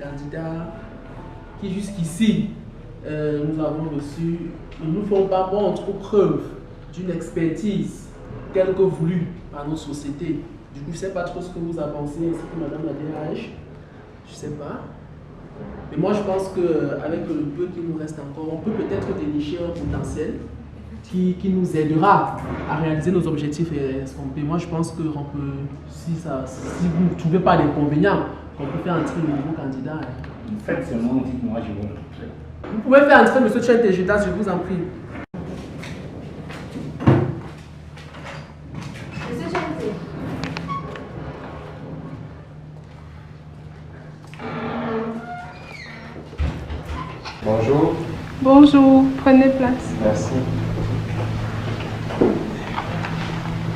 candidats qui jusqu'ici nous avons reçus ne nous font pas montre ou preuve d'une expertise telle que voulue par notre société. Du coup, je ne sais pas trop ce que vous avez pensé, ainsi que Madame la DRH. Je ne sais pas. Mais moi, je pense qu'avec le peu qui nous reste encore, on peut peut-être dénicher un potentiel qui nous aidera à réaliser nos objectifs escomptés. Moi, je pense que on peut, si vous ne trouvez pas d'inconvénients, on peut faire entrer le nouveau candidat. Faites seulement, dites-moi, je vais le. Vous pouvez faire entrer M. Tchente Judas, je vous en prie. Monsieur Tchente. Bonjour. Bonjour, prenez place. Merci.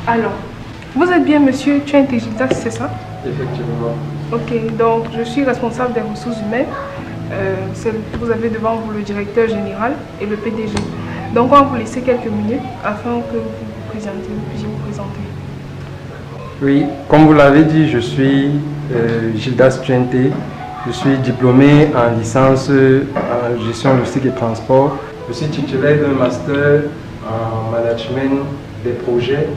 Alors, vous êtes bien Monsieur Tchente Judas, c'est ça? Effectivement. Ok, donc je suis responsable des ressources humaines. Vous avez devant vous le directeur général et le PDG. Donc on va vous laisser quelques minutes afin que vous puissiez vous présenter. Oui, comme vous l'avez dit, je suis Gildas Tchente. Je suis diplômé en licence en gestion logistique et transport. Je suis titulaire d'un master en management des projets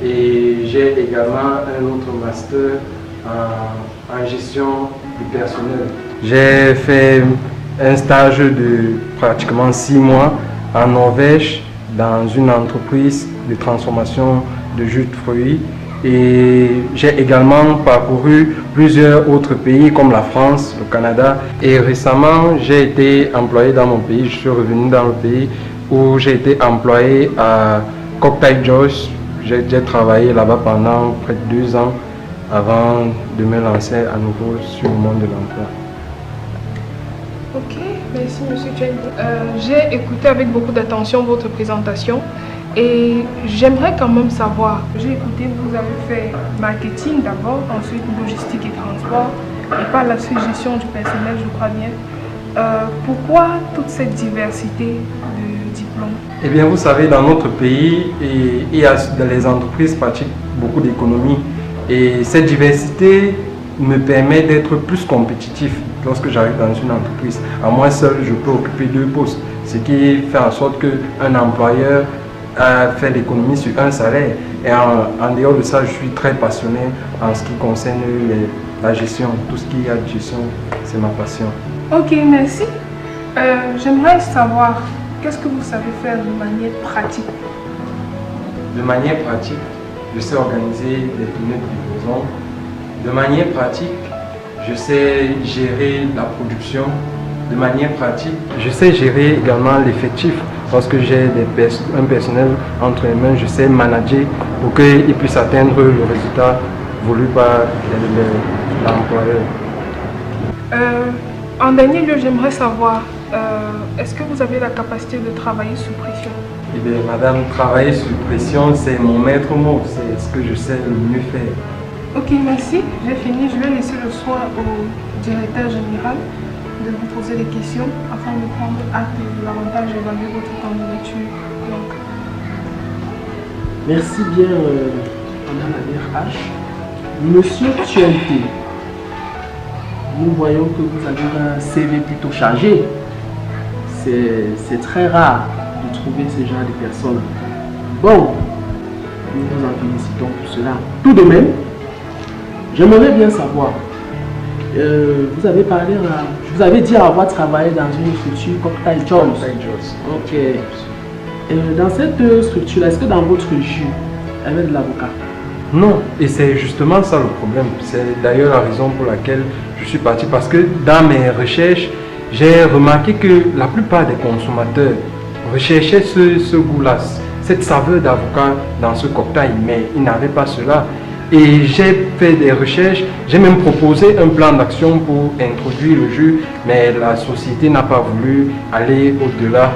et j'ai également un autre master en gestion du personnel. J'ai fait un stage de pratiquement 6 mois en Norvège dans une entreprise de transformation de jus de fruits. Et j'ai également parcouru plusieurs autres pays comme la France, le Canada. Et récemment, j'ai été employé dans mon pays. Je suis revenu dans le pays où j'ai été employé à Cocktail Joyce. J'ai travaillé là-bas pendant près de 2 ans avant de me lancer à nouveau sur le monde de l'emploi. Ok, merci Monsieur Tchente. J'ai écouté avec beaucoup d'attention votre présentation. Et j'aimerais quand même savoir, j'ai écouté, vous avez fait marketing d'abord, ensuite logistique et transport, et par la suite gestion du personnel, je crois bien. Pourquoi toute cette diversité de diplômes? Eh bien, vous savez, dans notre pays, les entreprises pratiquent beaucoup d'économies. Et cette diversité me permet d'être plus compétitif lorsque j'arrive dans une entreprise. À moi seul, je peux occuper 2 postes, ce qui fait en sorte qu'un employeur faire l'économie sur un salaire. Et en dehors de ça, je suis très passionné en ce qui concerne la gestion. Tout ce qui est de gestion, c'est ma passion. Ok, merci. J'aimerais savoir, qu'est-ce que vous savez faire de manière pratique? De manière pratique, je sais organiser les tournées de livraison. De manière pratique, je sais gérer la production. De manière pratique, je sais gérer également l'effectif. Lorsque j'ai un personnel entre les mains, je sais manager pour qu'il puisse atteindre le résultat voulu par l'employeur. En dernier lieu, j'aimerais savoir, est-ce que vous avez la capacité de travailler sous pression? Eh bien, madame, travailler sous pression, c'est mon maître mot, c'est ce que je sais le mieux faire. Ok, merci. J'ai fini. Je vais laisser le soin au directeur général de vous poser des questions afin de prendre acte de l'avantage d'évaluer votre candidature. Donc. Merci bien, Madame la DRH. Monsieur Tchente, nous voyons que vous avez un CV plutôt chargé. C'est très rare de trouver ce genre de personnes. Bon, nous vous en félicitons pour cela. Tout de même, j'aimerais bien savoir, vous avez dit avoir travaillé dans une structure Cocktail Joyce. Ok. Dans cette structure, est-ce que dans votre jus, il y avait de l'avocat? Non, et c'est justement ça le problème. C'est d'ailleurs la raison pour laquelle je suis parti. Parce que dans mes recherches, j'ai remarqué que la plupart des consommateurs recherchaient ce goût-là, cette saveur d'avocat dans ce cocktail, mais ils n'avaient pas cela. Et j'ai fait des recherches, j'ai même proposé un plan d'action pour introduire le jus, mais la société n'a pas voulu aller au-delà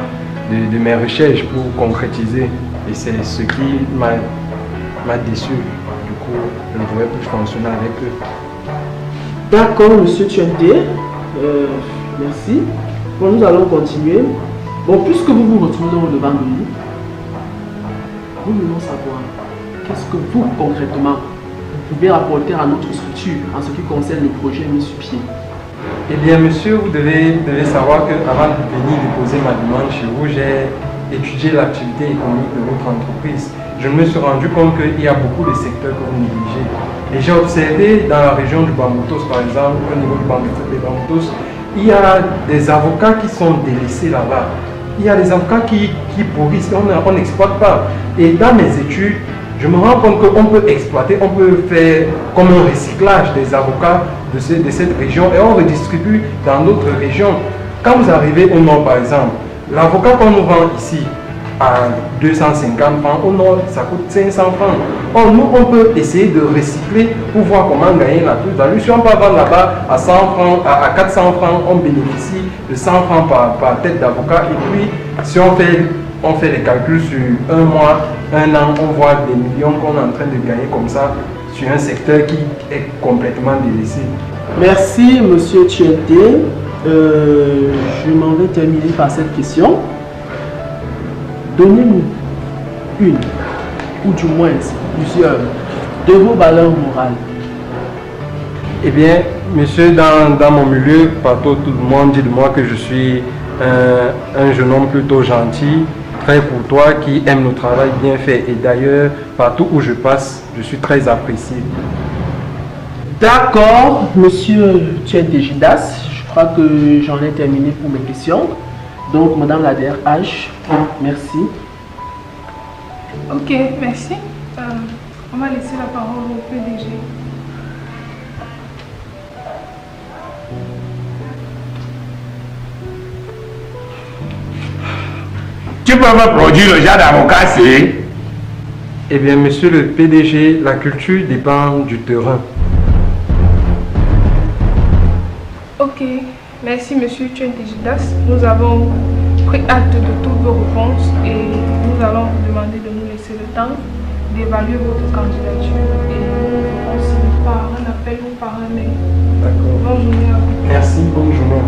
de mes recherches pour concrétiser. Et c'est ce qui m'a déçu. Du coup, je ne pouvais plus fonctionner avec eux. D'accord, Monsieur Tchente. Merci. Bon, nous allons continuer. Bon, puisque vous vous retrouvez au-devant de nous, nous voulons savoir qu'est-ce que vous, concrètement, vous pouvez apporter à notre structure en ce qui concerne le projet mis sur pied. Eh bien, monsieur, vous devez savoir qu'avant de venir déposer ma demande chez vous, j'ai étudié l'activité économique de votre entreprise. Je me suis rendu compte qu'il y a beaucoup de secteurs que vous négligez. Et j'ai observé dans la région du Bamboutos, par exemple, au niveau du Bamboutos, il y a des avocats qui sont délaissés là-bas. Il y a des avocats qui pourrissent, on n'exploite pas. Et dans mes études, je me rends compte qu'on peut exploiter, on peut faire comme un recyclage des avocats de cette région et on redistribue dans d'autres régions. Quand vous arrivez au nord, par exemple, l'avocat qu'on nous vend ici à 250 francs, au nord, ça coûte 500 francs. Or, nous, on peut essayer de recycler pour voir comment gagner la plus-value. Si on peut vendre là-bas à 100 francs, à 400 francs, on bénéficie de 100 francs par tête d'avocat. Et puis, si on fait les calculs sur un mois, un an, on voit des millions qu'on est en train de gagner comme ça sur un secteur qui est complètement délaissé. Merci, monsieur Tchenté. Je m'en vais terminer par cette question. Donnez-nous une, ou du moins plusieurs, de vos valeurs morales. Eh bien, monsieur, dans mon milieu, partout, tout le monde dit de moi que je suis un jeune homme plutôt gentil, très courtois, qui aime le travail bien fait. Et d'ailleurs, partout où je passe, je suis très apprécié. D'accord, monsieur Tchenté Gildas, je crois que j'en ai terminé pour mes questions. Donc, madame la DRH, merci. Ok, merci. On va laisser la parole au PDG. Tu peux me produire le genre d'avocat, c'est? Eh bien, monsieur le PDG, la culture dépend du terrain. Ok, merci monsieur Tchenté Gildas. Nous avons pris acte de toutes vos réponses et nous allons vous demander de nous laisser le temps d'évaluer votre candidature et nous ferons signe par un appel ou par un mail. D'accord. Bonne journée à vous. Merci, bonne journée.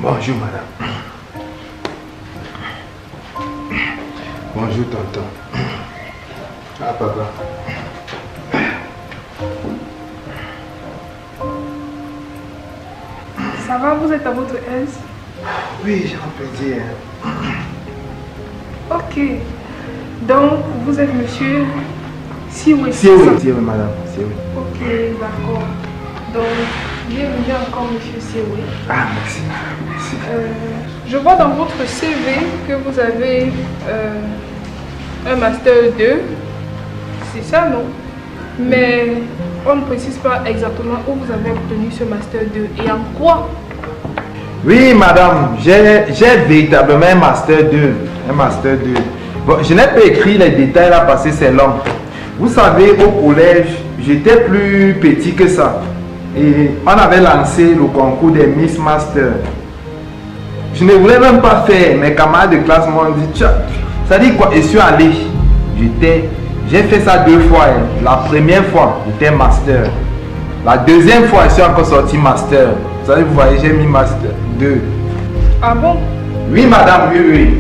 Bonjour madame. Bonjour tonton. Ah papa. Ça va, vous êtes à votre aise? Oui, j'en peux dire. Ok. Donc, vous êtes monsieur Siwe. Siwe, madame. Siwe. Ok, d'accord. Donc, bienvenue encore monsieur Siwe. Ah, merci. Merci. Je vois dans votre CV que vous avez un Master 2. C'est ça, non? Mais on ne précise pas exactement où vous avez obtenu ce Master 2 et en quoi. Oui, madame, j'ai véritablement un Master 2. Un Master 2. Bon, je n'ai pas écrit les détails là parce que c'est long. Vous savez, au collège, j'étais plus petit que ça. Et on avait lancé le concours des Miss Master. Je ne voulais même pas faire. Mes camarades de classe m'ont dit, tiens, ça dit quoi? Et je suis allé. J'ai fait ça 2 fois. La première fois, j'étais Master. La deuxième fois, je suis encore sorti Master. Vous savez, vous voyez, j'ai mis Master 2. Ah bon? Oui, madame, oui, oui.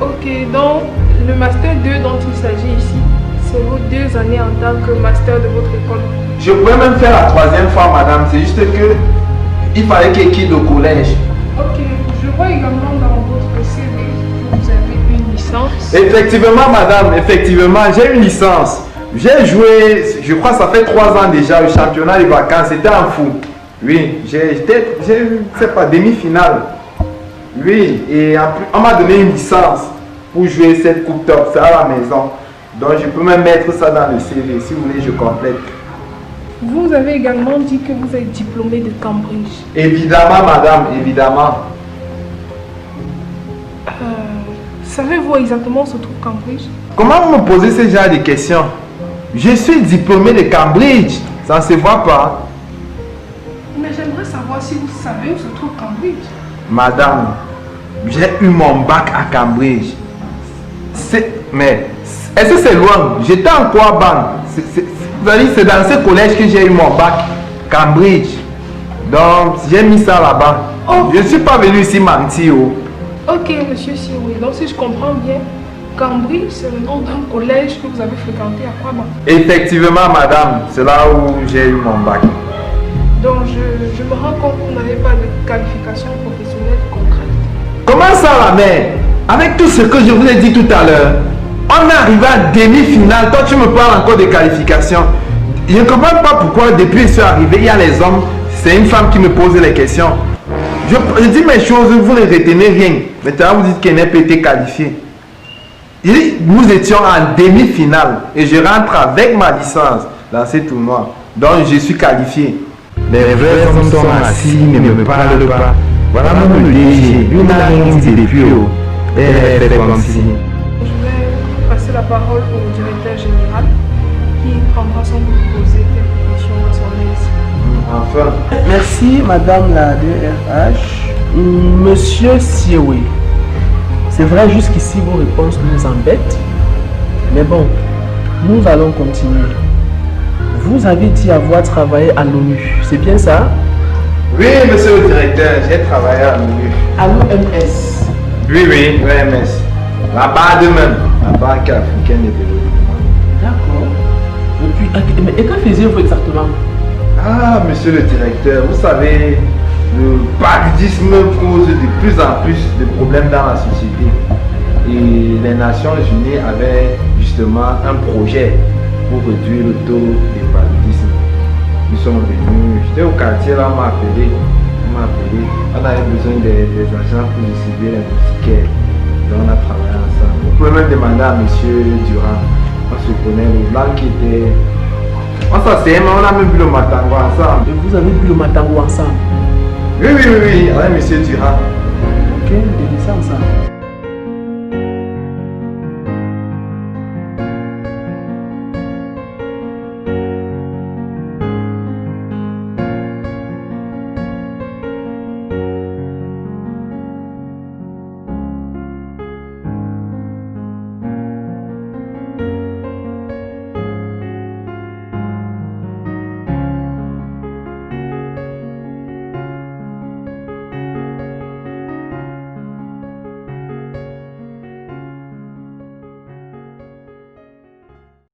Ok, donc le Master 2 dont il s'agit ici, c'est vos 2 années en tant que Master de votre école. Je pouvais même faire la 3e fois, madame. C'est juste que il fallait qu'il quitte au collège. Ok, je vois également dans votre CV que vous avez une licence. Effectivement, madame, effectivement, j'ai une licence. J'ai joué, je crois que ça fait 3 ans déjà, au championnat des vacances. C'était un fou. Oui, j'étais, je sais pas, demi-finale. Oui, et en plus, on m'a donné une licence pour jouer cette coupe top, c'est à la maison. Donc je peux même mettre ça dans le CV, si vous voulez, je complète. Vous avez également dit que vous êtes diplômé de Cambridge. Évidemment, madame, évidemment. Savez-vous exactement où se trouve Cambridge? Comment vous me posez ce genre de questions? Je suis diplômé de Cambridge, ça ne se voit pas. Mais j'aimerais savoir si vous savez où se trouve Cambridge. Madame, j'ai eu mon bac à Cambridge. Mais, est-ce que c'est loin? J'étais en quoi, banc? C'est dans ce collège que j'ai eu mon bac, Cambridge. Donc, j'ai mis ça là-bas. Oh. Je ne suis pas venu ici mentir. Ok, monsieur Sioui. Donc, si je comprends bien, Cambridge, c'est le nom d'un collège que vous avez fréquenté à Kwaba. Effectivement, madame, c'est là où j'ai eu mon bac. Donc, je me rends compte que vous n'avez pas de qualification professionnelle concrète. Comment ça, la mère? Avec tout ce que je vous ai dit tout à l'heure, on est arrivé à demi-finale. Toi, tu me parles encore de qualification. Je ne comprends pas pourquoi, depuis que je suis arrivé, il y a les hommes, c'est une femme qui me pose les questions. Je dis mes choses, vous ne retenez rien. Maintenant, vous dites qu'elle n'a pas été qualifiée. Nous étions en demi-finale et je rentre avec ma licence dans ce tournoi. Donc, je suis qualifié. Les vrais hommes sont assis, ne me parlent pas. Voilà mon DG, lui n'a rien dit depuis. Elle fait comme si. Je vais passer la parole au directeur général qui prendra son doute poser quelques questions à son aise. Enfin. Merci, madame la DRH. Monsieur Sioui, c'est vrai, jusqu'ici, vos réponses nous embêtent. Mais bon, nous allons continuer. Vous avez dit avoir travaillé à l'ONU, c'est bien ça? Oui, monsieur le directeur, j'ai travaillé à l'ONU. À l'OMS. Oui, l'OMS. La BAD même, la Banque africaine de développement. D'accord. Et que faisiez-vous exactement? Ah, monsieur le directeur, vous savez, le paludisme cause de plus en plus de problèmes dans la société. Et les Nations Unies avaient justement un projet pour réduire le taux de paludisme. Nous sommes venus, j'étais au quartier là, on m'a appelé. On avait besoin des agents pour distribuer les moustiquaires. Donc on a travaillé ensemble. Vous pouvez même demander à monsieur Durand. On se connaît, le blanc qui était. On s'asseyait, mais on a même bu le matango ensemble. Et vous avez bu le matango ensemble? Oui, avec monsieur Durand. Ok, vous buvez ça ensemble.